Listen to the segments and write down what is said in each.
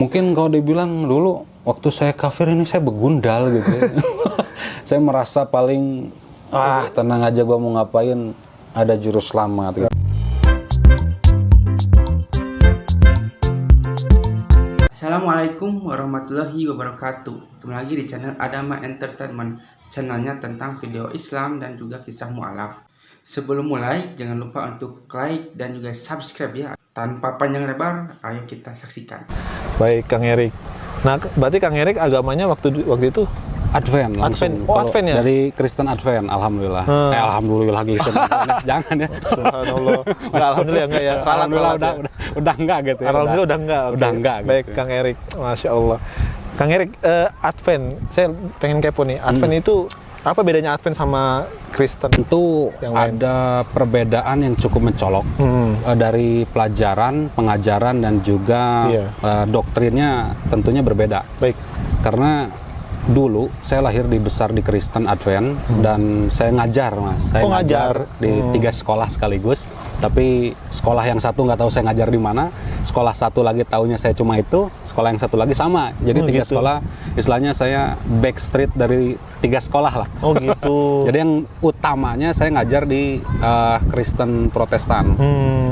Mungkin kalau dibilang dulu waktu saya kafir ini saya begundal gitu ya. Saya merasa paling tenang aja gua mau ngapain, ada juru selamat gitu. Assalamualaikum warahmatullahi wabarakatuh. Ketemu lagi di channel Adama Entertainment, channelnya tentang video Islam dan juga kisah mu'alaf. Sebelum mulai, jangan lupa untuk like dan juga subscribe ya. Tanpa panjang lebar, ayo kita saksikan. Baik, Kang Erik. Nah, berarti Kang Erik agamanya waktu itu Advent langsung. Oh, Advent ya? Dari Kristen Advent, alhamdulillah. Alhamdulillah Kristen Advent. Jangan ya. Subhanallah. Enggak, alhamdulillah enggak ya. Alhamdulillah udah enggak gitu ya. Alhamdulillah udah enggak. Okay. Udah enggak Baik, gitu. Kang Erik. Masya Allah. Kang Erik, Advent. Saya pengen kepo nih. Advent itu apa bedanya Advent sama Kristen? Tentu Yang lain. ada perbedaan yang cukup mencolok dari pelajaran, pengajaran dan juga Iya. doktrinnya tentunya berbeda. Baik. Karena dulu saya lahir dibesar di Kristen Advent dan saya ngajar, Mas. Saya ngajar di 3 sekolah sekaligus. Tapi sekolah yang satu nggak tahu saya ngajar di mana, sekolah satu lagi taunya saya cuma itu, sekolah yang satu lagi sama. Jadi 3 gitu. sekolah, istilahnya saya backstreet dari 3 sekolah lah. Oh gitu. Jadi yang utamanya saya ngajar di Kristen Protestan.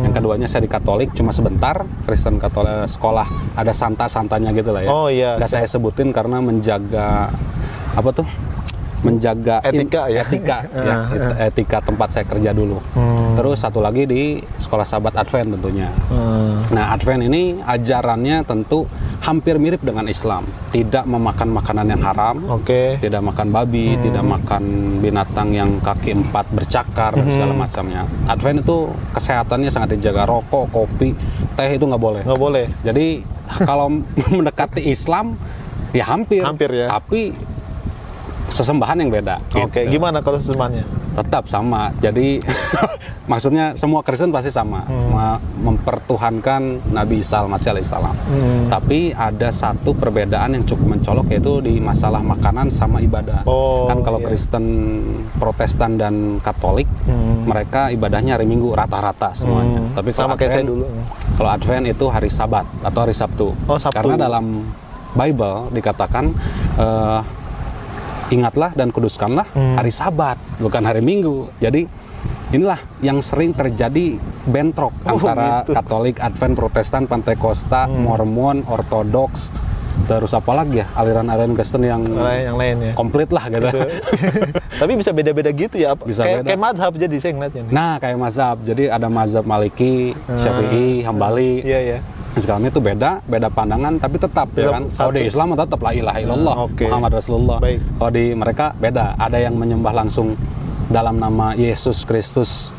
Yang keduanya saya di Katolik cuma sebentar. Kristen Katolik sekolah ada santanya gitu lah ya. Oh iya. Nggak saya sebutin karena menjaga apa tuh? Menjaga Etika ya? etika tempat saya kerja dulu. Terus satu lagi di sekolah sahabat Advent tentunya. Nah, Advent ini ajarannya tentu hampir mirip dengan Islam. Tidak memakan makanan yang haram. Oke. Tidak makan babi, tidak makan binatang yang kaki 4 bercakar dan segala macamnya. Advent itu kesehatannya sangat dijaga. Rokok, kopi, teh itu nggak boleh. Nggak boleh. Jadi kalau mendekati Islam ya hampir ya. Tapi sesembahan yang beda. Oke, gitu. gimana kalau sesembahannya? Tetap sama. Jadi maksudnya semua Kristen pasti sama, mempertuhankan Nabi Isa alaihissalam. Tapi ada satu perbedaan yang cukup mencolok, yaitu di masalah makanan sama ibadah. Kan kalau Kristen Protestan dan Katolik, mereka ibadahnya hari Minggu rata-rata semuanya. Tapi kalau sama kayak saya dulu. Kalau Advent itu hari Sabat atau hari Sabtu. Oh, Sabtu. Karena dalam Bible dikatakan ingatlah dan kuduskanlah hari Sabat, bukan hari Minggu. Jadi inilah yang sering terjadi bentrok antara gitu. Katolik, Advent, Protestan, Pantekosta, Mormon, Ortodoks, terus apa lagi ya, aliran-aliran Kristen yang lain ya. komplit lah gitu. Tapi bisa beda-beda gitu ya? Bisa kayak beda. Kayak madhab jadi saya ngeliatnya nih. Nah, kayak mazhab. Jadi ada mazhab Maliki, Syafi'i, Hambali. Iya. Sekarang itu beda pandangan, tapi tetap ya kan. Kalau di Islam tetap la ilaha illallah, Muhammad Rasulullah. Baik. Kalau di mereka beda. Ada yang menyembah langsung dalam nama Yesus Kristus,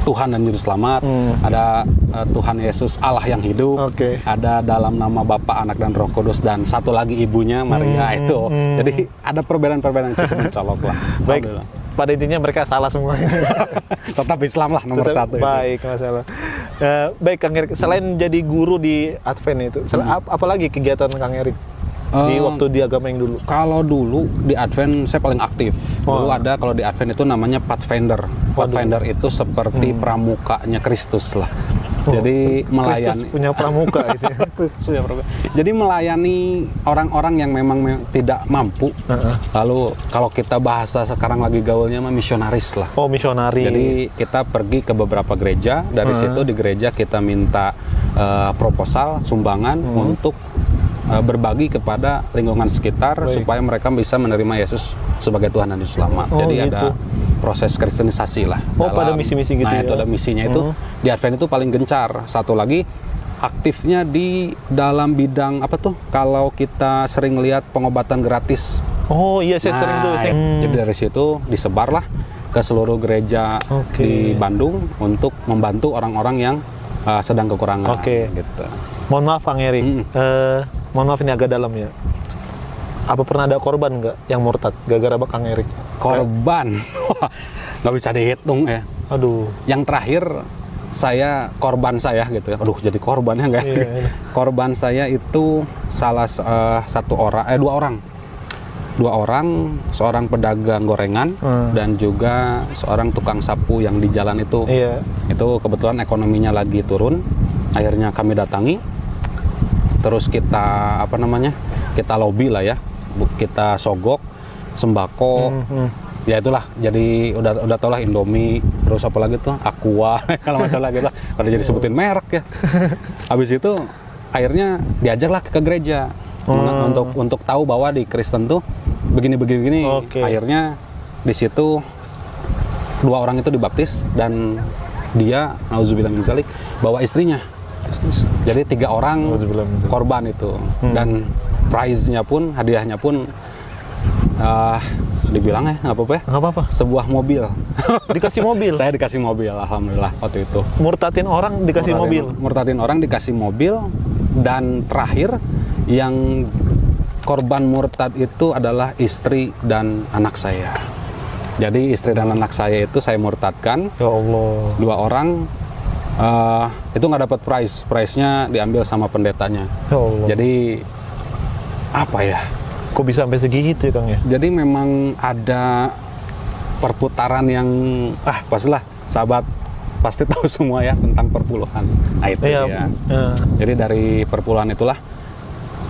Tuhan dan Juru Selamat. Ada Tuhan Yesus Allah yang hidup. Ada dalam nama Bapa, Anak dan Roh Kudus, dan satu lagi ibunya Maria itu. Jadi ada perbedaan-perbedaan yang cukup mencolok lah. Baik. Pada intinya mereka salah semua. Tetap Islam lah nomor satu. Baik, masalah. Baik, Kang Erik. Selain jadi guru di Advent itu, apalagi kegiatan Kang Erik di waktu di agama yang dulu? Kalau dulu di Advent saya paling aktif. Dulu ada, kalau di Advent itu namanya Pathfinder. Pathfinder itu seperti pramukanya Kristus lah. Jadi melayani. Kristus punya pramuka itu. Jadi melayani orang-orang yang memang tidak mampu. Lalu kalau kita bahasa sekarang lagi gaulnya mah misionaris lah. Oh, misionaris. Jadi kita pergi ke beberapa gereja. Dari situ di gereja kita minta proposal, sumbangan untuk berbagi kepada lingkungan sekitar supaya mereka bisa menerima Yesus sebagai Tuhan dan Juru Selamat. Jadi gitu. ada proses kristenisasi lah. Pada misi-misi gitu ya? Itu ada misinya itu. Di Advent itu paling gencar. Satu lagi, aktifnya di dalam bidang apa tuh? Kalau kita sering lihat pengobatan gratis. Oh iya, saya sering tuh. Jadi dari situ disebarlah ke seluruh gereja di Bandung untuk membantu orang-orang yang sedang kekurangan. Gitu. Mohon maaf, Kang Erik. Mohon maaf ini agak dalam ya. Apa pernah ada korban nggak yang murtad gara-gara Kang Erik? Korban? Nggak bisa dihitung ya. Aduh. Yang terakhir korban saya gitu ya. Aduh, jadi korbannya nggak? Korban saya itu dua orang, seorang pedagang gorengan dan juga seorang tukang sapu yang di jalan itu. Itu kebetulan ekonominya lagi turun. Akhirnya kami datangi. terus kita kita lobby lah ya, kita sogok sembako. Ya itulah, jadi udah tau lah Indomie, terus apa lagi tuh Aqua kalau nggak salah gitu lah, pada jadi sebutin merek ya. Habis itu akhirnya diajaklah ke gereja untuk tahu bahwa di Kristen tuh begini. Akhirnya di situ 2 orang itu dibaptis dan dia nauzubillah min dzalik bawa istrinya. Jadi 3 orang korban itu. Dan prize-nya pun, hadiahnya pun dibilang nggak apa-apa, sebuah mobil. Dikasih mobil? Saya dikasih mobil, alhamdulillah waktu itu. Murtadin orang dikasih mobil? Murtadin orang dikasih mobil. Dan terakhir yang korban murtad itu adalah istri dan anak saya. Jadi istri dan anak saya itu saya murtadkan. Ya Allah. 2 orang itu nggak dapat prize-nya diambil sama pendetanya. Ya Allah. Jadi apa ya? Kok bisa sampai segitu ya Kang ya? Jadi memang ada perputaran yang pastilah sahabat pasti tahu semua ya tentang perpuluhan. Nah itu ya. Jadi dari perpuluhan itulah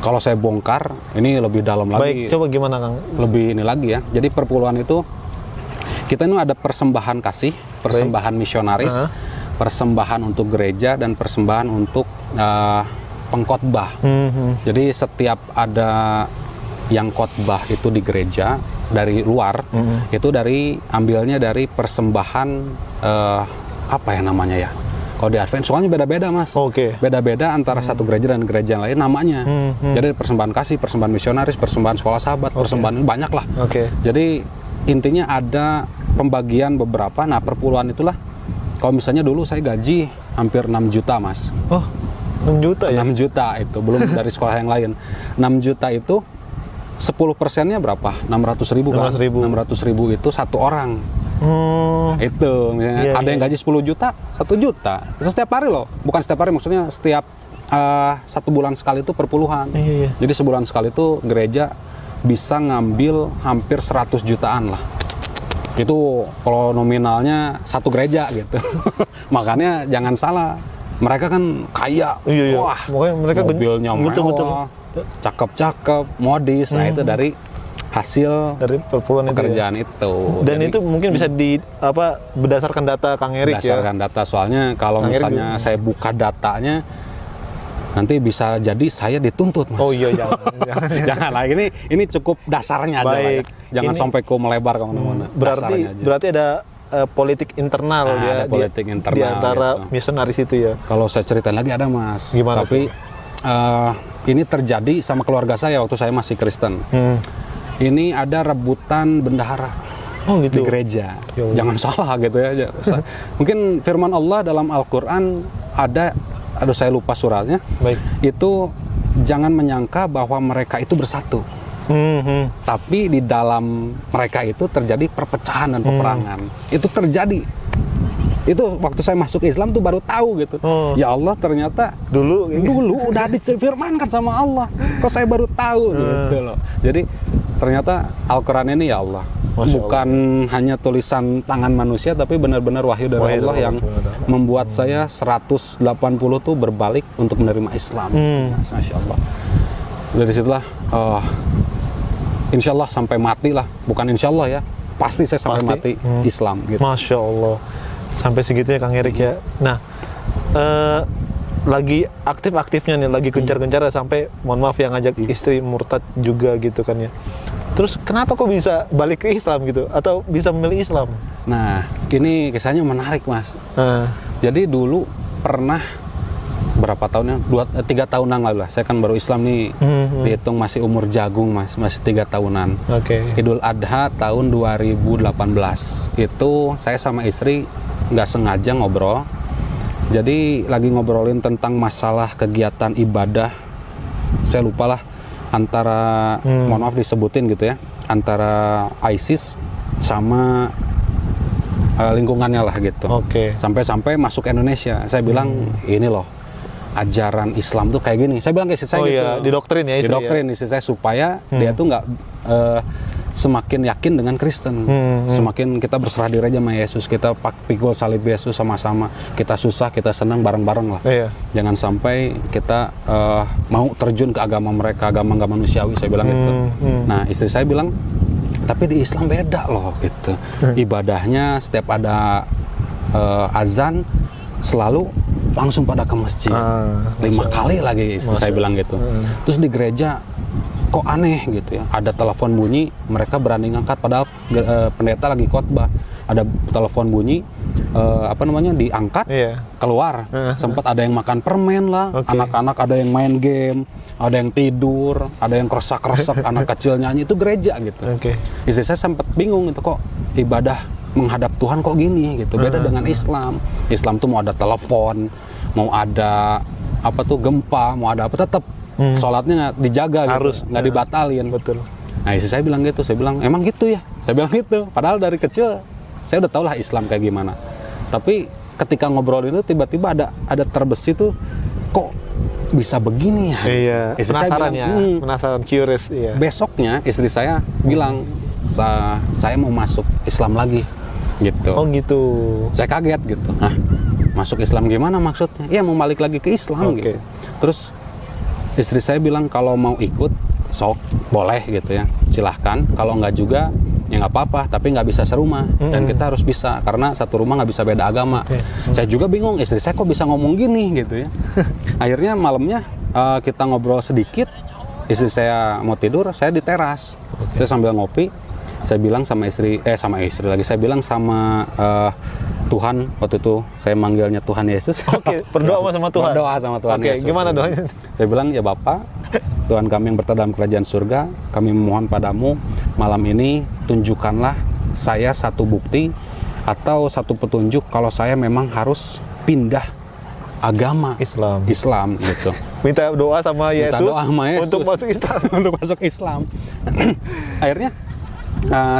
kalau saya bongkar ini lebih dalam lagi. Baik, coba gimana Kang? Lebih ini lagi ya. Jadi perpuluhan itu kita ini ada persembahan kasih, persembahan misionaris, persembahan untuk gereja dan persembahan untuk pengkhotbah. Jadi setiap ada yang khotbah itu di gereja dari luar, itu ambilnya dari persembahan apa ya namanya ya? Kalau di Advent soalnya beda-beda Mas. Beda-beda antara satu gereja dan gereja lain namanya. Jadi persembahan kasih, persembahan misionaris, persembahan sekolah sahabat, persembahan banyak lah. Jadi intinya ada pembagian beberapa. Nah perpuluhan itulah. Kalau misalnya dulu saya gaji hampir 6 juta Mas. Oh 6 juta ya? 6 juta itu belum dari sekolah yang lain. 6 juta itu 10%-nya berapa? 600.000 kan? 600.000 itu 1 orang. Itu misalnya ada yang gaji 10 juta, 1 juta. Itu setiap hari loh. Bukan setiap hari, maksudnya setiap 1 bulan sekali itu perpuluhan. Jadi sebulan sekali itu gereja bisa ngambil hampir 100 jutaan lah. Itu kalau nominalnya satu gereja gitu. Makanya jangan salah. Mereka kan kaya. Wah, mereka mobilnya mewah. Cakep-cakep, modis. Nah itu dari hasil dari perpuluhan pekerjaan itu. Dan jadi, itu mungkin bisa berdasarkan data Kang Erik ya. Berdasarkan data, soalnya kalau misalnya saya buka datanya nanti bisa jadi saya dituntut Mas. Oh iya jangan lah, ini cukup dasarnya aja lah ya. Jangan sampai melebar kemana-mana. Berarti ada politik internal ya, politik internal di antara gitu. Misionaris itu ya. Kalau saya ceritain lagi ada Mas. Gimana? Tapi ini terjadi sama keluarga saya waktu saya masih Kristen. Ini ada rebutan bendahara gitu. Di gereja. Jangan salah gitu ya. Mungkin firman Allah dalam Al-Quran aduh saya lupa suratnya. Itu jangan menyangka bahwa mereka itu bersatu. Tapi di dalam mereka itu terjadi perpecahan dan peperangan. Itu terjadi. Itu waktu saya masuk Islam tuh baru tahu gitu. Ya Allah, ternyata dulu udah difirmankan sama Allah. Kok saya baru tahu gitu loh. Jadi ternyata Al-Quran ini ya Allah, bukan hanya tulisan tangan manusia, tapi benar-benar wahyu dari Allah yang membuat saya 180 tuh berbalik untuk menerima Islam. Masya Allah. Dari situlah insya Allah sampai mati lah, bukan insya Allah ya, pasti saya sampai mati Islam gitu. Masya Allah, sampai segitunya Kang Erik ya. Nah, lagi aktif-aktifnya nih, lagi gencar-gencar sampai mohon maaf yang ngajak istri murtad juga gitu kan ya. Terus kenapa kok bisa balik ke Islam gitu, atau bisa memilih Islam? Nah, ini kisahnya menarik Mas. Jadi dulu pernah berapa tahunnya? 3 tahunan lalu lah. Saya kan baru Islam nih, dihitung masih umur jagung Mas, masih 3 tahunan. Idul Adha tahun 2018 itu saya sama istri nggak sengaja ngobrol. Jadi lagi ngobrolin tentang masalah kegiatan ibadah. Saya lupa lah antara mohon maaf disebutin gitu ya, antara ISIS sama lingkungannya lah gitu. Sampai-sampai masuk Indonesia. Saya bilang ini loh, ajaran Islam tuh kayak gini. Saya bilang ke istri saya gitu. Didoktrin ya istri. Didoktrin istri saya supaya dia tuh nggak semakin yakin dengan Kristen. Semakin kita berserah diri aja sama Yesus, kita pikul salib Yesus sama-sama. Kita susah, kita senang bareng-bareng lah. Iya. Jangan sampai kita mau terjun ke agama mereka, agama nggak manusiawi, saya bilang gitu. Nah, istri saya bilang, tapi di Islam beda loh gitu. Ibadahnya setiap ada azan selalu langsung pada ke masjid. 5 kali lagi istri saya bilang gitu. Terus di gereja kok aneh gitu ya, ada telepon bunyi mereka berani ngangkat padahal pendeta lagi khotbah, ada telepon bunyi diangkat, keluar, sempat ada yang makan permen lah, anak-anak ada yang main game, ada yang tidur, ada yang keresak-keresak, anak kecil nyanyi, itu gereja gitu. Istri saya sempat bingung itu, kok ibadah menghadap Tuhan kok gini gitu, beda dengan Islam. Islam tuh mau ada telepon, mau ada gempa, mau ada apa tetap sholatnya dijaga harus, gitu, nggak dibatalin. Betul. Nah, istri saya bilang gitu, saya bilang emang gitu ya, saya bilang gitu. Padahal dari kecil saya udah tau lah Islam kayak gimana. Tapi ketika ngobrol itu tiba-tiba ada terbesit tuh, kok bisa begini ya? Iya. Istri Penasaran saya bilang, penasaran, curious. Iya. Besoknya istri saya bilang, saya mau masuk Islam lagi, gitu. Oh gitu. Saya kaget gitu. Hah, masuk Islam gimana maksudnya? Ya mau balik lagi ke Islam gitu. Terus istri saya bilang kalau mau ikut sok boleh gitu ya, silahkan. Kalau nggak juga ya nggak apa-apa, tapi nggak bisa serumah dan kita harus bisa karena satu rumah nggak bisa beda agama. Saya juga bingung, istri saya kok bisa ngomong gini gitu ya. Akhirnya malamnya kita ngobrol sedikit, istri saya mau tidur, saya di teras. Saya sambil ngopi, saya bilang sama istri lagi, saya bilang sama Tuhan, waktu itu saya manggilnya Tuhan Yesus. Berdoa sama Tuhan. Berdoa sama Tuhan Yesus. Gimana doanya? Saya bilang, ya Bapak, Tuhan kami yang berada dalam kerajaan surga, kami memohon padamu malam ini tunjukkanlah saya satu bukti atau satu petunjuk kalau saya memang harus pindah agama Islam gitu. Minta doa sama Yesus, untuk masuk Islam. Untuk masuk Islam. Akhirnya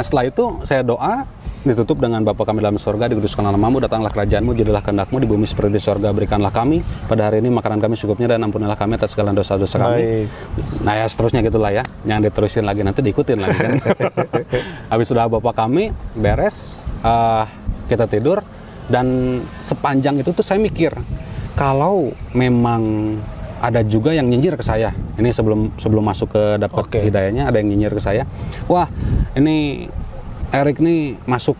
setelah itu saya doa, ditutup dengan Bapa kami dalam surga, dikuduskanlah namamu, datanglah kerajaanmu, jadilah kehendakmu di bumi seperti di surga, berikanlah kami pada hari ini makanan kami secukupnya, dan ampunilah kami atas segala dosa-dosa kami. Nah ya seterusnya gitulah ya, jangan diterusin lagi, nanti diikutin lagi kan. Habis sudah Bapa kami beres, kita tidur, dan sepanjang itu tuh saya mikir, kalau memang ada juga yang nyinyir ke saya, ini sebelum masuk ke dapat hidayahnya, ada yang nyinyir ke saya, wah ini Erik nih masuk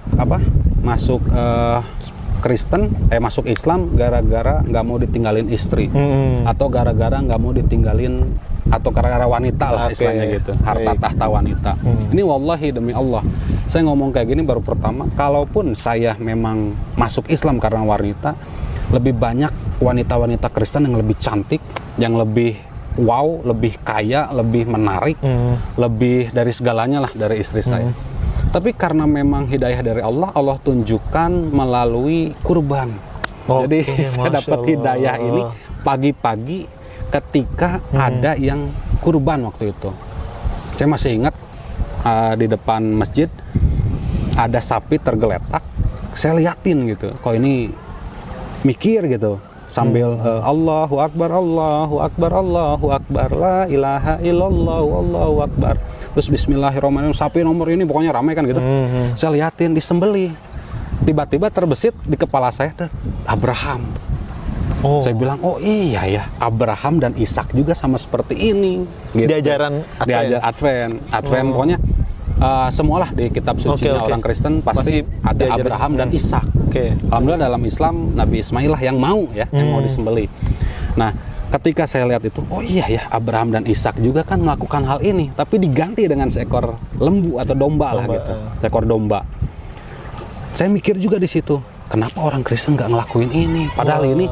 Kristen, masuk Islam gara-gara nggak mau ditinggalin istri, atau gara-gara nggak mau ditinggalin, atau gara-gara wanita lah istilahnya gitu, harta tahta wanita. Ini wallahi demi Allah, saya ngomong kayak gini baru pertama. Kalaupun saya memang masuk Islam karena wanita, lebih banyak wanita-wanita Kristen yang lebih cantik, yang lebih wow, lebih kaya, lebih menarik, lebih dari segalanya lah dari istri saya. Tapi karena memang hidayah dari Allah, Allah tunjukkan melalui kurban. Jadi saya dapat hidayah ini pagi-pagi ketika ada yang kurban waktu itu. Saya masih ingat di depan masjid ada sapi tergeletak. Saya liatin gitu, kok ini mikir gitu. Sambil Allahu Akbar, Allahu Akbar, Allahu Akbar, la ilaha illallah, Allahu Akbar. Terus bismillahirrahmanirrahim, sapi nomor ini pokoknya ramai kan gitu. Saya liatin disembeli. Tiba-tiba terbesit di kepala saya Abraham. Saya bilang, oh iya ya, Abraham dan Ishak juga sama seperti ini. Gitu. Di ajaran Advent. Pokoknya semualah di kitab suci orang Kristen pasti ada Abraham dan Ishak. Alhamdulillah dalam Islam Nabi Ismail lah yang mau yang mau disembeli. Nah, ketika saya lihat itu, oh iya ya, Abraham dan Ishak juga kan melakukan hal ini, tapi diganti dengan seekor lembu atau domba lah gitu, seekor domba. Saya mikir juga di situ, kenapa orang Kristen nggak ngelakuin ini? Padahal ini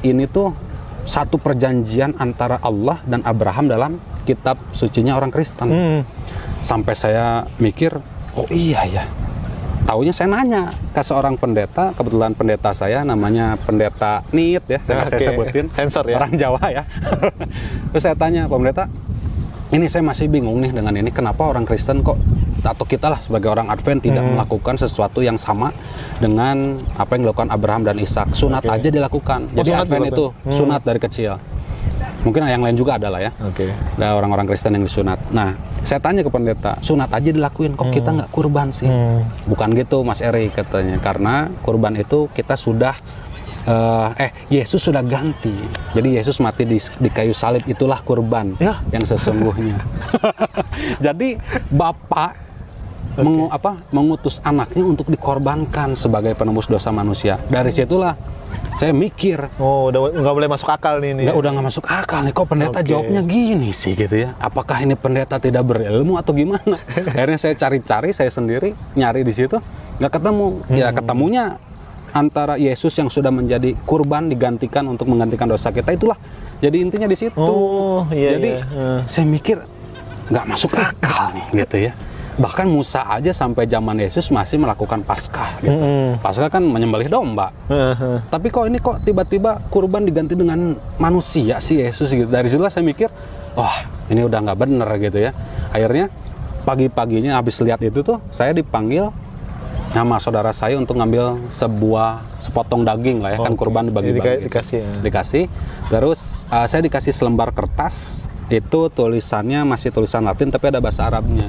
ini tuh satu perjanjian antara Allah dan Abraham dalam kitab sucinya orang Kristen. Sampai saya mikir, oh iya ya. Taunya saya nanya ke seorang pendeta, kebetulan pendeta saya namanya pendeta Nit ya, saya sebutin, sensor ya, orang Jawa ya. Terus saya tanya, Pak Pendeta, ini saya masih bingung nih dengan ini, kenapa orang Kristen kok, atau kita lah sebagai orang Advent tidak melakukan sesuatu yang sama dengan apa yang dilakukan Abraham dan Ishak. Sunat aja dilakukan, jadi Advent itu sunat dari kecil. Mungkin yang lain juga ada lah ya. Oke. Ada orang-orang Kristen yang disunat. Nah, saya tanya ke pendeta, sunat aja dilakuin, kok kita nggak kurban sih? Bukan gitu Mas Eri katanya, karena kurban itu kita sudah Yesus sudah ganti. Jadi Yesus mati di kayu salib, itulah kurban yang sesungguhnya. Jadi Bapak mengutus anaknya untuk dikorbankan sebagai penembus dosa manusia. Dari situlah saya mikir, udah nggak boleh masuk akal nih ini. udah nggak masuk akal nih, kok pendeta jawabnya gini sih gitu ya. Apakah ini pendeta tidak berilmu atau gimana? Akhirnya saya cari-cari, saya sendiri nyari di situ, nggak ketemu. Ya ketemunya antara Yesus yang sudah menjadi kurban digantikan untuk menggantikan dosa kita, itulah. Jadi intinya di situ. Jadi saya mikir nggak masuk akal nih gitu ya. Bahkan Musa aja sampai zaman Yesus masih melakukan Paskah gitu. Paskah kan menyembelih domba. Tapi kok tiba-tiba kurban diganti dengan manusia sih Yesus gitu. Dari situlah saya mikir, wah ini udah nggak bener gitu ya. Akhirnya pagi-paginya habis lihat itu tuh, saya dipanggil sama saudara saya untuk ngambil sepotong daging lah ya, kan kurban dibagi-bagi. Dikasih. Terus saya dikasih selembar kertas. Itu tulisannya masih tulisan Latin tapi ada bahasa Arabnya.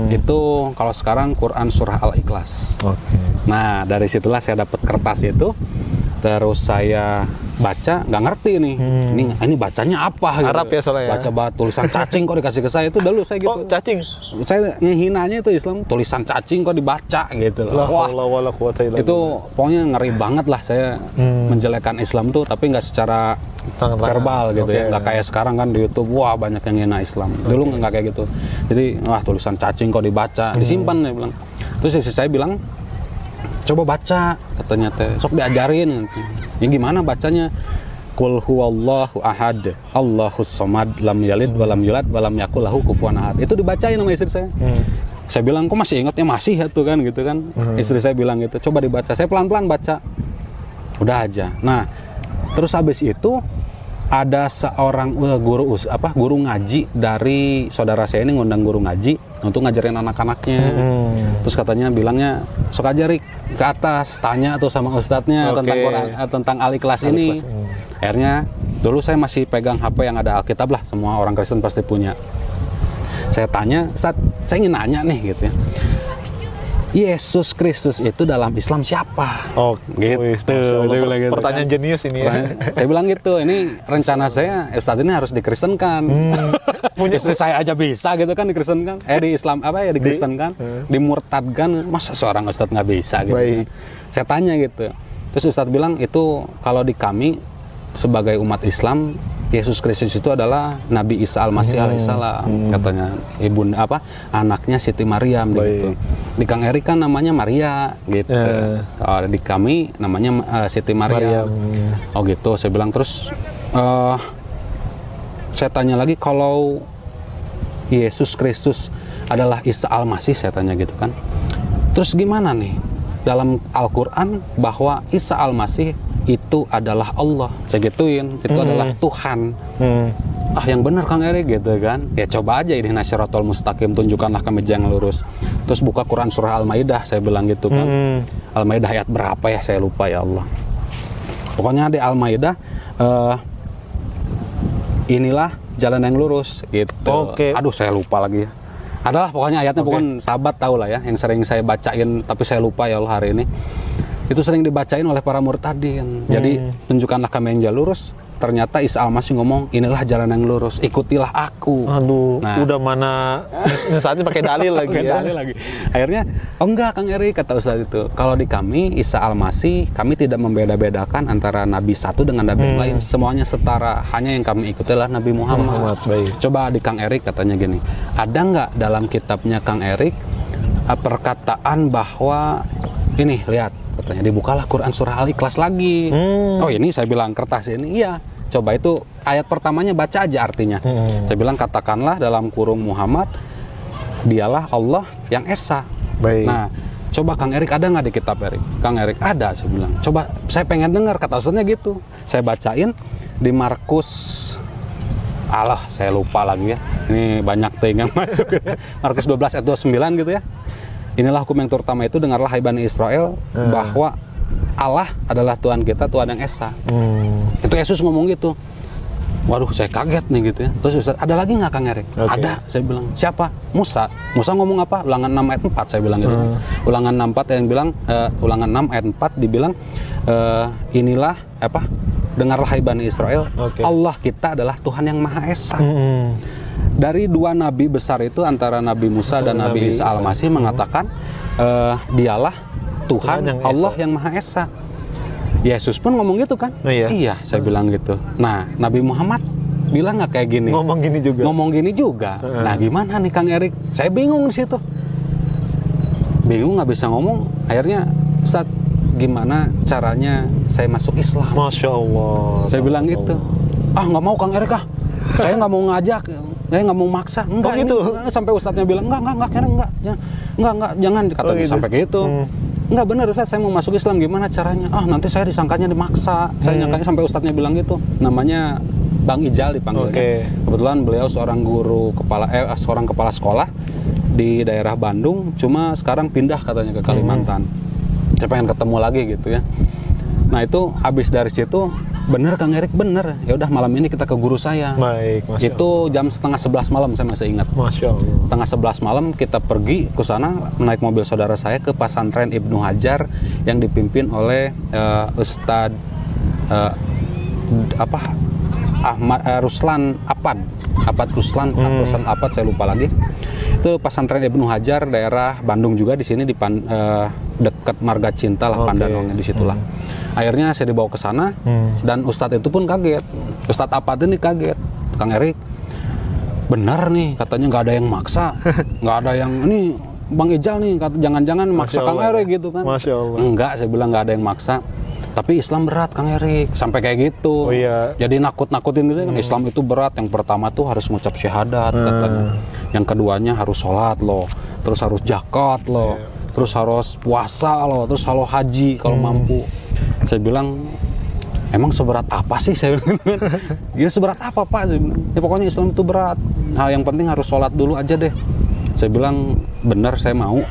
Itu kalau sekarang Quran surah Al-Ikhlas. Nah dari situlah saya dapat kertas itu, terus saya baca, nggak ngerti nih. Ini bacanya apa? Gitu. Arab ya soalnya. Baca tulisan cacing kok dikasih ke saya, itu dulu saya gitu. Cacing. Saya ngehinanya itu Islam, tulisan cacing kok dibaca gitu. Wah, itu pokoknya ngeri banget lah saya menjelekkan Islam tuh, tapi nggak secara verbal gitu ya, nggak kayak sekarang kan di YouTube, wah banyak yang hina Islam. Dulu nggak kayak gitu. Jadi wah tulisan cacing kok dibaca, disimpan dia bilang. Terus saya bilang, coba baca katanya teh, sok diajarin. Ya gimana bacanya? Qul huwallahu ahad, Allahus somad, lam yalid walam yulad walam yakul lahu kufuwan ahad. Itu dibacain sama istri saya. Saya bilang, kok masih ingatnya? Masih ya tuh kan gitu kan. Istri saya bilang gitu, coba dibaca. Saya pelan-pelan baca. Udah aja. Nah, terus habis itu ada seorang guru ngaji dari saudara saya ini, ngundang guru ngaji untuk ngajarin anak-anaknya. Terus katanya bilangnya, sok aja Rik ke atas tanya tuh sama ustadznya tentang Al-Ikhlas ini. Akhirnya dulu saya masih pegang HP yang ada Alkitab lah, semua orang Kristen pasti punya. Saya tanya, Ustadz, saya ingin nanya nih gitu ya, Yesus Kristus itu dalam Islam siapa? Gitu. Saya bilang gitu. Pertanyaan jenius ini ya. Saya bilang gitu, ini rencana saya, Ustadz ini harus dikristenkan. Istri saya aja bisa gitu kan dikristenkan. Di Islam dikristenkan, dimurtadkan. Masa seorang Ustadz nggak bisa gitu. Baik. Saya tanya gitu. Terus Ustadz bilang itu kalau di kami sebagai umat Islam, Yesus Kristus itu adalah Nabi Isa Al-Masih alaihissalam, katanya anaknya Siti Maryam gitu. Di Kang Eri kan namanya Maria gitu. Di kami namanya Siti Maryam. Oh gitu, saya bilang. Terus saya tanya lagi, kalau Yesus Kristus adalah Isa Al-Masih, saya tanya gitu kan. Terus gimana nih dalam Al-Qur'an bahwa Isa Al-Masih itu adalah Allah, saya gituin, itu adalah Tuhan. Yang benar Kang Eri gitu kan. Ya coba aja ini Syiratal Mustaqim, tunjukkanlah kami jalan lurus. Terus buka Quran surah Al-Maidah, saya bilang gitu kan. Al-Maidah ayat berapa ya, saya lupa ya Allah. Pokoknya di Al-Maidah inilah jalan yang lurus gitu. Aduh saya lupa lagi ya. Adalah pokoknya ayatnya, pokoknya sahabat tahu lah ya, yang sering saya bacain tapi saya lupa ya Allah hari ini. Itu sering dibacain oleh para murtadin. Jadi tunjukkanlah kami yang jalan lurus. Ternyata Isa Al-Masih ngomong, inilah jalan yang lurus, ikutilah aku. Aduh, udah mana saatnya pakai dalil lagi ya. Dalil lagi. Akhirnya, enggak Kang Eri, kata Ustaz itu. Kalau di kami, Isa Al-Masih, kami tidak membeda-bedakan antara Nabi satu dengan Nabi lain. Semuanya setara. Hanya yang kami ikuti adalah Nabi Muhammad. Baik. Coba di Kang Erik katanya gini, ada nggak dalam kitabnya Kang Erik perkataan bahwa ini lihat, katanya dibukalah Quran surah Al-Ikhlas lagi. Oh ini saya bilang kertas ini, iya. Coba itu ayat pertamanya baca aja artinya. Saya bilang katakanlah dalam kurung Muhammad, dialah Allah yang Esa. Baik. Nah, coba Kang Erik ada nggak di kitab Erik? Kang Erik ada, saya bilang. Coba saya pengen dengar, kata ustadznya gitu. Saya bacain di Markus. Alah, saya lupa lagi ya. Ini banyak ting yang masuk. Markus 12 ayat 29 gitu ya. Inilah hukum yang terutama itu, dengarlah hai Bani Israel, bahwa Allah adalah Tuhan kita, Tuhan yang Esa. Itu Yesus ngomong gitu. Waduh, saya kaget nih gitu ya. Terus Ustaz, ada lagi nggak Kang Erik? Oke. Ada, saya bilang. Siapa? Musa. Musa ngomong apa? Ulangan 6 ayat 4, saya bilang gitu. Ulangan 64 yang bilang, ulangan 6 ayat 4 dibilang, inilah apa? Dengarlah hai Bani Israel, Oke. Allah kita adalah Tuhan yang Maha Esa. Hmm. Dari dua nabi besar itu antara Nabi Musa dan Nabi Isa Al-Masih mengatakan, dialah Tuhan Tuhan yang Allah Esa. yang Maha Esa. Yesus pun ngomong gitu kan? Oh, iya? Iya, saya bilang gitu. Nah, Nabi Muhammad bilang nggak kayak gini? Ngomong gini juga. Ngomong gini juga. Nah, gimana nih Kang Erik? Saya bingung di situ. Bingung, nggak bisa ngomong. Akhirnya, Ustaz, gimana caranya saya masuk Islam? Masya Allah. Saya bilang gitu. Nggak mau Kang Erik ah. Saya nggak mau ngajak. Saya nggak mau maksa. Enggak gitu? ini. Sampai Ustadznya bilang, enggak, Kang, enggak. Jangan. Katanya gitu? sampai gitu. Enggak benar Ustaz, saya mau masuk Islam, gimana caranya? Nanti saya disangkanya dimaksa. Saya nyangkanya sampai Ustadznya bilang gitu. Namanya Bang Ijal dipanggilnya. Oke. Kebetulan beliau seorang seorang kepala sekolah di daerah Bandung, cuma sekarang pindah katanya ke Kalimantan. Saya pengen ketemu lagi gitu ya. Nah, itu habis dari situ, bener Kang Erik, bener. Ya udah, malam ini kita ke guru saya. Baik, Masya Itu jam 10:30 malam, saya masih ingat. Masya Allah. 10:30 malam kita pergi ke sana naik mobil saudara saya ke pesantren Ibnu Hajar yang dipimpin oleh Ustadz Ruslan Apad Ruslan Apad, saya lupa lagi. Itu pesantren Ibnu Hajar daerah Bandung juga, di sini di dekat Marga Cinta lah, Pandanongnya di situlah. Akhirnya saya dibawa ke sana dan Ustadz itu pun kaget. Ustadz Apad ini kaget. Kang Erik, benar nih katanya nggak ada yang maksa, nggak ada yang ini Bang Ijal nih kata jangan-jangan maksa Kang Erik gitu kan. Masya Allah. Enggak, saya bilang nggak ada yang maksa. Tapi Islam berat Kang Erik, sampai kayak gitu. Oh iya. Jadi nakut-nakutin gitu kan. Islam itu berat. Yang pertama tuh harus ngucap syahadat katanya. Yang keduanya harus sholat loh, terus harus zakat loh, terus harus puasa loh, terus harus haji kalau mampu. Saya bilang, emang seberat apa sih? Saya bilang, ya seberat apa Pak? Saya bilang, ya pokoknya Islam itu berat. Yang penting harus sholat dulu aja deh. Saya bilang, benar saya mau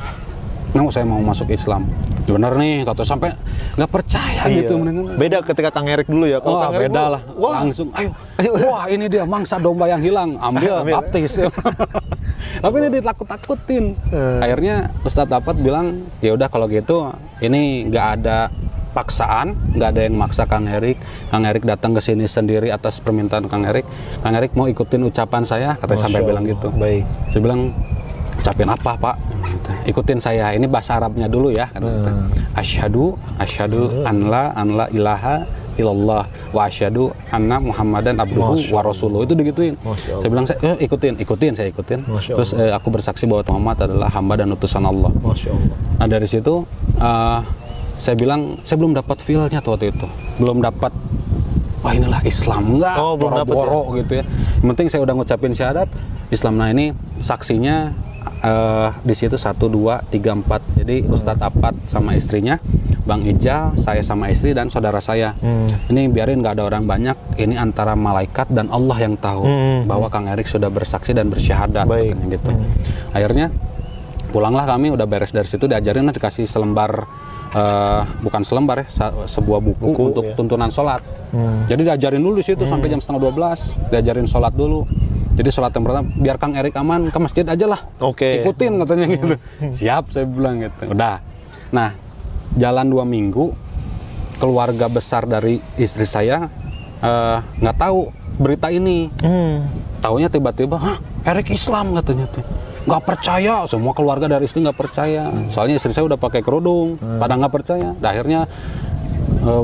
masuk Islam. Bener nih, kata sampai nggak percaya gitu. Beda ketika Kang Erik dulu ya. Kalau Kang Erik beda lah. Langsung, ayo. Wah, ini dia mangsa domba yang hilang. Ambil. Baptis. Tapi ini ditakut-takutin. Akhirnya Ustadz Apad bilang, ya udah kalau gitu, ini nggak ada paksaan, nggak ada yang maksa Kang Erik. Kang Erik datang ke sini sendiri atas permintaan Kang Erik. Kang Erik mau ikutin ucapan saya, katanya sampai bilang gitu. Baik. Saya bilang, ucapin apa Pak? Ikutin saya. Ini bahasa Arabnya dulu ya. Asyhadu an la ilaha illallah wa asyhadu anna Muhammadan abduhu wa rasuluh. Itu digituin. Saya bilang, ikutin. Saya ikutin. Terus aku bersaksi bahwa Muhammad adalah hamba dan utusan Allah. Masya Allah. Nah, dari situ saya bilang, saya belum dapat feel-nya tuh waktu itu. Belum dapat, wah inilah Islam. Enggak, boro-boro gitu ya. Yang penting saya udah ngucapin syahadat Islam. Nah, ini saksinya di situ 1, 2, 3, 4. Jadi Ustadz Apad sama istrinya, Bang Ijal, saya sama istri dan saudara saya. Ini biarin nggak ada orang banyak. Ini antara malaikat dan Allah yang tahu bahwa Kang Erik sudah bersaksi dan bersyahadat. Katanya gitu. Akhirnya pulanglah kami, udah beres dari situ, diajarin, dikasih selembar, bukan selembar ya, sebuah buku untuk tuntunan sholat. Jadi diajarin dulu di situ sampai jam 11:30, diajarin sholat dulu. Jadi sholat yang pertama, biar Kang Erik aman, ke masjid aja lah. Ikutin katanya gitu. Siap, saya bilang gitu. Udah. Nah, jalan 2 minggu, keluarga besar dari istri saya nggak tahu berita ini. Taunya tiba-tiba, Erik Islam katanya tuh. Nggak percaya, semua keluarga dari istri nggak percaya. Soalnya istri saya udah pakai kerudung, pada nggak percaya. Nah, akhirnya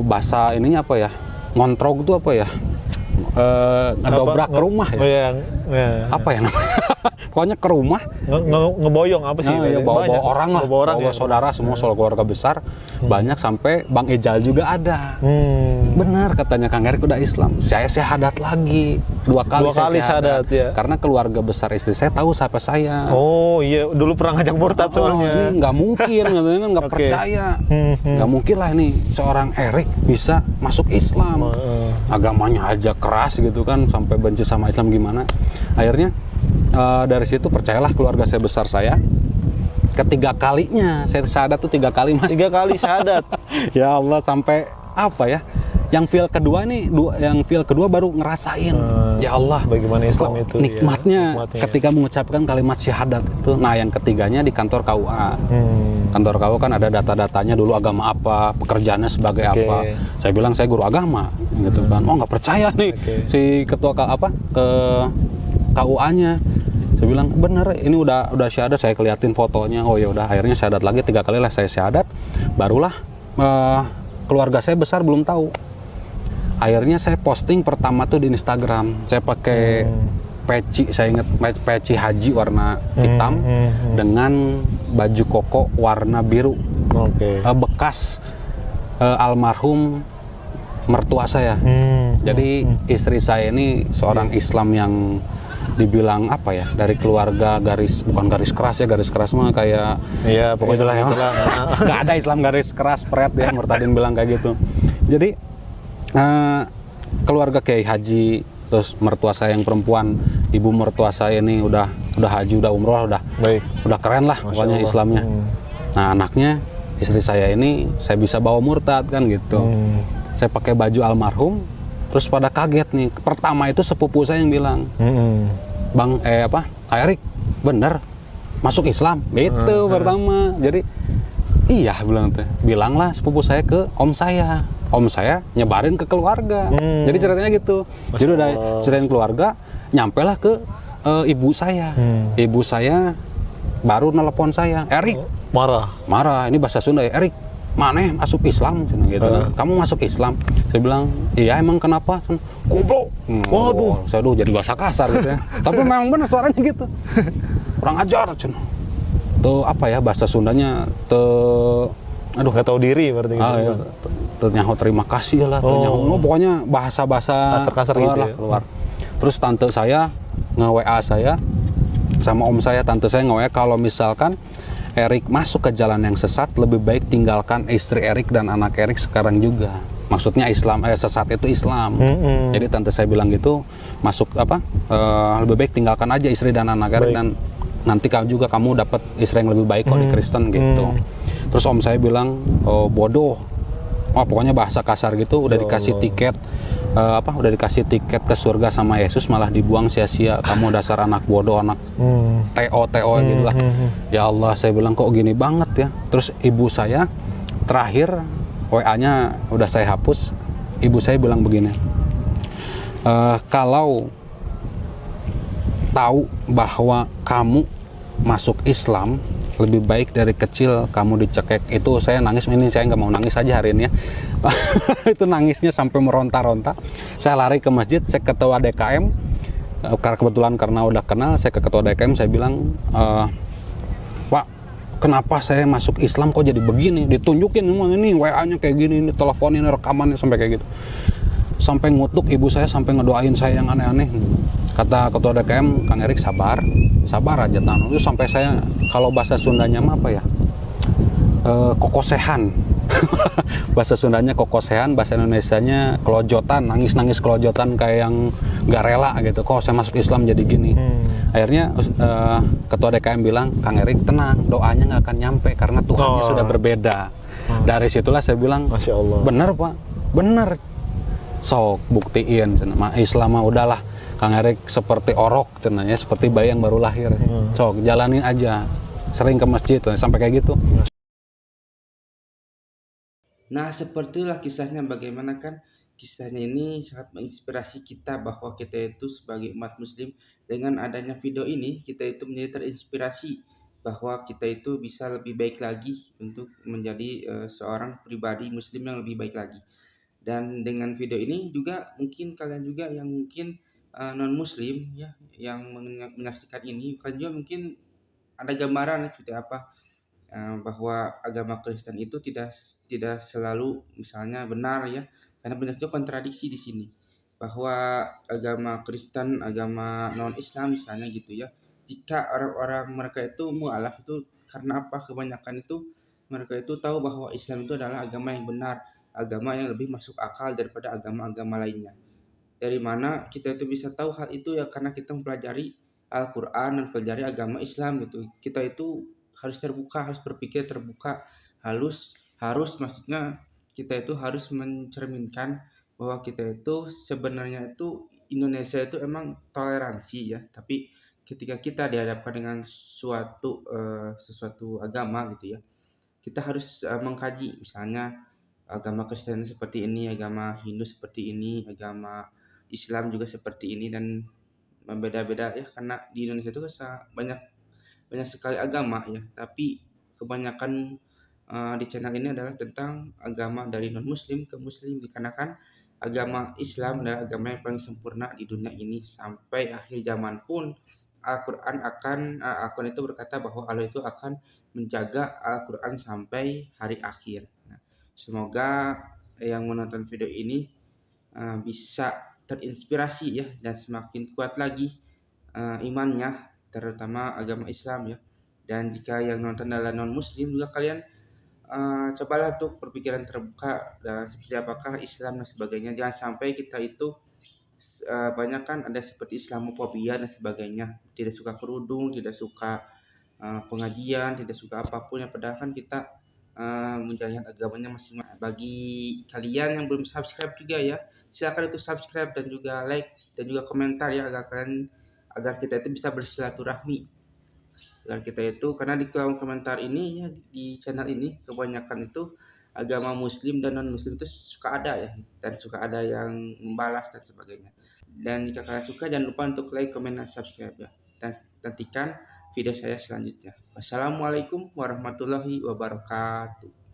bahasa ininya apa ya? Ngontrog itu apa ya? Ngedobrak ke rumah ya. Apa ya namanya? Pokoknya ke rumah. Ngeboyong apa sih? Ya, bawa orang lah, bawa saudara, semua keluarga besar. Banyak sampai Bang Ijal juga ada. Benar katanya Kang Erik udah Islam. Saya syahadat lagi 2 kali saya syahadat ya. Karena keluarga besar istri saya tahu siapa saya. Oh iya, dulu pernah ngajak murtad soalnya. Ini nggak mungkin katanya kan, nggak percaya. Nggak mungkin lah ini seorang Erik bisa masuk Islam. Agamanya aja keras gitu kan, sampai benci sama Islam gimana. Akhirnya dari situ percayalah keluarga saya besar saya. Ketiga kalinya saya syahadat tuh 3 kali Mas. 3 kali syahadat. Ya Allah, sampai apa ya? yang feel kedua nih, yang feel kedua baru ngerasain. Ya Allah, bagaimana Islam kok itu nikmatnya ya, nikmatnya. ketika mengucapkan kalimat syahadat itu. Nah, yang ketiganya di kantor KUA. Kantor KUA kan ada data-datanya dulu, agama apa, pekerjaannya sebagai apa. Saya bilang saya guru agama, gitu kan. Oh, nggak percaya nih si ketua ke KUA-nya. Saya bilang bener, ini udah syahadat. Saya keliatin fotonya. Oh ya udah, akhirnya syahadat lagi 3 kali lah saya syahadat. Barulah keluarga saya besar belum tahu. Akhirnya saya posting pertama tuh di Instagram. Saya pakai peci, saya ingat peci haji warna hitam dengan baju koko warna biru. Bekas almarhum mertua saya. Jadi istri saya ini seorang Islam yang dibilang apa ya, dari keluarga bukan garis keras ya, garis keras mah kayak pokoknya lah nggak ada Islam garis keras pret ya, Murtadin bilang kayak gitu. Jadi keluarga Kiai Haji, terus mertua saya yang perempuan, ibu mertua saya ini udah haji, udah umroh, udah keren lah pokoknya Islamnya. Nah, anaknya istri saya ini saya bisa bawa murtad kan gitu. Saya pakai baju almarhum. Terus pada kaget nih. Pertama itu sepupu saya yang bilang, Bang, Erik, bener masuk Islam? Itu pertama. Jadi, iya bilanglah sepupu saya ke om saya. Om saya nyebarin ke keluarga. Jadi ceritanya gitu. Jadi udah ceritain keluarga, nyampelah ke ibu saya. Ibu saya baru nelpon saya, Erik. Marah. Ini bahasa Sunda ya, Erik. Mana masuk Islam gitu. Kamu masuk Islam? Saya bilang, iya emang kenapa? Goblok. Waduh, saya jadi bahasa kasar gitu ya. Tapi memang benar suaranya gitu. Kurang ajar. Tuh apa ya bahasa Sundanya? Nggak tahu diri berarti gitu. Nyaho terima kasih lah. Pokoknya bahasa-bahasa kasar gitu ya. Keluar. Terus tante saya nge-WA saya sama om saya, tante saya nge-WA kalau misalkan Erik masuk ke jalan yang sesat, lebih baik tinggalkan istri Erik dan anak Erik sekarang juga. Maksudnya Islam, sesat itu Islam. Jadi tante saya bilang gitu, lebih baik tinggalkan aja istri dan anak Erik, dan nanti kamu dapat istri yang lebih baik kok di Kristen gitu. Terus om saya bilang, bodoh. Pokoknya bahasa kasar gitu, udah dikasih tiket. Udah dikasih tiket ke surga sama Yesus malah dibuang sia-sia. Kamu dasar anak bodoh, anak TO gitu lah. Ya Allah, saya bilang kok gini banget ya. Terus ibu saya terakhir WA-nya udah saya hapus. Ibu saya bilang begini, kalau tahu bahwa kamu masuk Islam, lebih baik dari kecil kamu dicekek. Itu saya nangis, ini saya nggak mau nangis aja hari ini ya. Itu nangisnya sampai meronta-ronta. Saya lari ke masjid, saya ketua DKM, kebetulan karena udah kenal, saya ke ketua DKM, saya bilang, Pak, kenapa saya masuk Islam kok jadi begini? Ditunjukin semua ini WA-nya kayak gini, ini teleponnya, ini rekamannya sampai kayak gitu. Sampai ngutuk ibu saya, sampai ngedoain saya yang aneh-aneh. Kata ketua DKM, Kang Erik sabar aja Tano. Itu sampai saya, kalau bahasa Sundanya apa ya, kokosehan. Bahasa Sundanya kokosehan, bahasa Indonesianya kelojotan, nangis kelojotan kayak yang nggak rela gitu. Kok saya masuk Islam jadi gini. Akhirnya ketua DKM bilang, Kang Erik tenang, doanya nggak akan nyampe karena Tuhannya sudah berbeda. Dari situlah saya bilang, Masya Allah. Bener Pak, bener. Sok buktiin, Islam mah udahlah. Kang Erik seperti orok, cenanya seperti bayi yang baru lahir. Sok jalanin aja, sering ke masjid sampai kayak gitu. Nah, sepertilah kisahnya, bagaimana kan kisahnya ini sangat menginspirasi kita bahwa kita itu sebagai umat muslim, dengan adanya video ini kita itu menjadi terinspirasi bahwa kita itu bisa lebih baik lagi untuk menjadi seorang pribadi muslim yang lebih baik lagi. Dan dengan video ini juga mungkin kalian juga yang mungkin non muslim ya, yang menyaksikan ini, kalian juga mungkin ada gambaran seperti apa bahwa agama Kristen itu tidak selalu misalnya benar ya, karena banyak juga kontradiksi di sini bahwa agama Kristen, agama non Islam misalnya gitu ya, jika orang-orang mereka itu mualaf itu karena apa, kebanyakan itu mereka itu tahu bahwa Islam itu adalah agama yang benar, agama yang lebih masuk akal daripada agama-agama lainnya. Dari mana kita itu bisa tahu hal itu ya, karena kita mempelajari Al-Quran dan pelajari agama Islam gitu. Kita itu harus terbuka, harus berpikir terbuka, harus maksudnya kita itu harus mencerminkan bahwa kita itu sebenarnya itu Indonesia itu emang toleransi ya, tapi ketika kita dihadapkan dengan sesuatu agama gitu ya, kita harus mengkaji misalnya agama Kristen seperti ini, agama Hindu seperti ini, agama Islam juga seperti ini dan membeda-beda ya karena di Indonesia itu banyak banyak sekali agama ya, tapi kebanyakan di channel ini adalah tentang agama dari non-muslim ke muslim dikarenakan agama Islam adalah agama yang paling sempurna di dunia ini sampai akhir zaman pun Al-Quran itu berkata bahwa Allah itu akan menjaga Al-Quran sampai hari akhir. Nah, semoga yang menonton video ini bisa terinspirasi ya dan semakin kuat lagi imannya terutama agama Islam ya. Dan jika yang nonton adalah non muslim juga kalian cobalah untuk berpikiran terbuka dan seperti apakah Islam dan sebagainya. Jangan sampai kita itu banyak kan ada seperti Islamofobia dan sebagainya, tidak suka kerudung, tidak suka pengajian, tidak suka apapun yang padahal kan kita menjalankan agamanya masing-masing. Bagi kalian yang belum subscribe juga ya, silakan itu subscribe dan juga like dan juga komentar ya agar kita itu bisa bersilaturahmi. Agar kita itu karena di kolom komentar ini ya di channel ini kebanyakan itu agama muslim dan non muslim itu suka ada ya dan suka ada yang membalas dan sebagainya. Dan jika kalian suka jangan lupa untuk like, komen, dan subscribe ya. Dan nantikan video saya selanjutnya. Wassalamualaikum warahmatullahi wabarakatuh.